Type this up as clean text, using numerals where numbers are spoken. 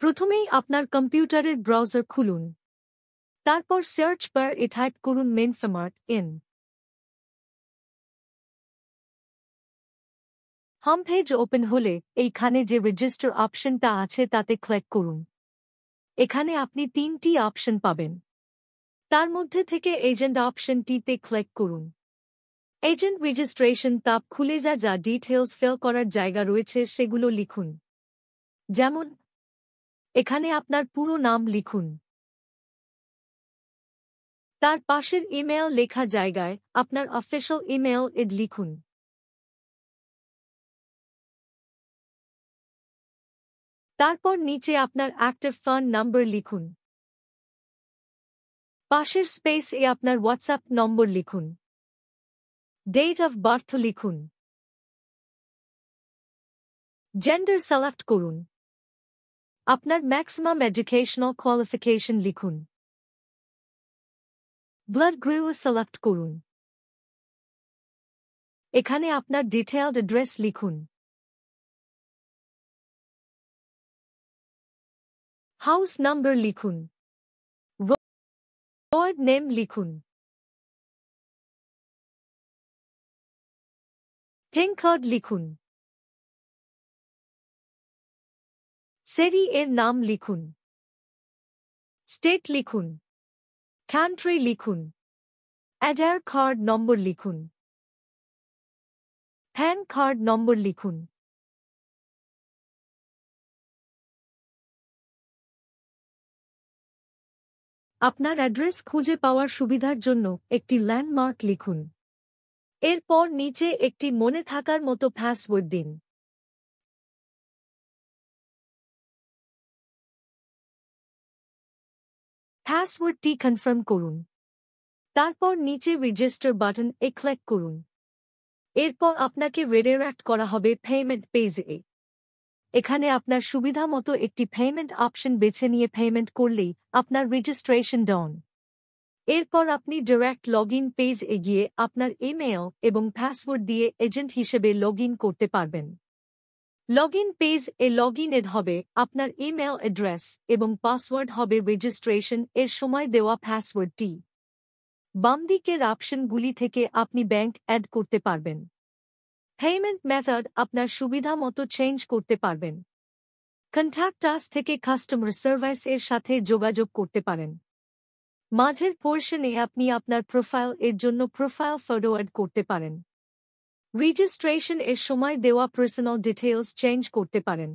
প্রথমেই আপনার কম্পিউটারের ব্রাউজার খুলুন। তারপর সার্চ বারে টাইপ করুন মেনফেমার্ট ইন। হোম পেজ ওপেন হলে এইখানে যে রেজিস্টার অপশনটা আছে তাতে ক্লিক করুন। এখানে আপনি 3টি অপশন পাবেন। তার মধ্যে থেকে এজেন্ট অপশনটিতে ক্লিক করুন। এজেন্ট রেজিস্ট্রেশন ট্যাব খুলে যা ডিটেইলস ফিল করার জায়গা রয়েছে সেগুলো লিখুন। যেমন এখানে আপনার পুরো নাম লিখুন। তার পাশের ইমেল লেখা জায়গায় আপনার অফিশিয়াল ইমেল লিখুন। তারপর নিচে আপনার অ্যাক্টিভ ফোন নাম্বার লিখুন। পাশের স্পেসে আপনার হোয়াটসঅ্যাপ নম্বর লিখুন। ডেট অফ বার্থ লিখুন। জেন্ডার সিলেক্ট করুন। আপনার ম্যাক্সিমাম এডুকেশনাল কোয়ালিফিকেশন লিখুন। ব্লাড গ্রুপ সিলেক্ট করুন। এখানে আপনার ডিটেইলড অ্যাড্রেস লিখুন। হাউস নাম্বার লিখুন। রোড নেম লিখুন। পিন কোড লিখুন। সিটি এর নাম লিখুন। স্টেট লিখুন। কান্ট্রি লিখুন। আধার কার্ড নম্বর লিখুন। প্যান কার্ড নম্বর লিখুন। আপনার অ্যাড্রেস খুঁজে পাওয়ার সুবিধার জন্য একটি ল্যান্ডমার্ক লিখুন। এরপর নিচে একটি মনে থাকার মতো পাসওয়ার্ড দিন। পাসওয়ার্ডটি কনফার্ম করুন। তারপর নিচে রেজিস্টার বাটন ক্লিক করুন। এরপর আপনাকে রিডাইরেক্ট করা হবে পেমেন্ট পেজে। এখানে আপনার সুবিধা মতো একটি পেমেন্ট অপশন বেছে নিয়ে পেমেন্ট করলেই আপনার রেজিস্ট্রেশন ডান। এরপর আপনি ডাইরেক্ট লগইন পেজে গিয়ে আপনার ইমেল এবং পাসওয়ার্ড দিয়ে এজেন্ট হিসেবে লগইন করতে পারবেন। লগইন পেজে লগইন হবে আপনার ইমেল অ্যাড্রেস এবং পাসওয়ার্ড হবে রেজিস্ট্রেশন এর সময় দেওয়া পাসওয়ার্ডটি। বাম দিকের অপশনগুলি থেকে আপনি ব্যাংক অ্যাড করতে পারবেন। পেমেন্ট মেথড আপনার সুবিধা মতো চেঞ্জ করতে পারবেন। কন্ট্যাক্ট আস থেকে কাস্টমার সার্ভিস এর সাথে যোগাযোগ করতে পারেন। মাঝের পোর্শনে আপনি আপনার প্রোফাইল এর জন্য প্রোফাইল ফটো অ্যাড করতে পারেন। রেজিস্ট্রেশন এর সময় দেওয়া পার্সোনাল ডিটেইলস চেঞ্জ করতে পারেন।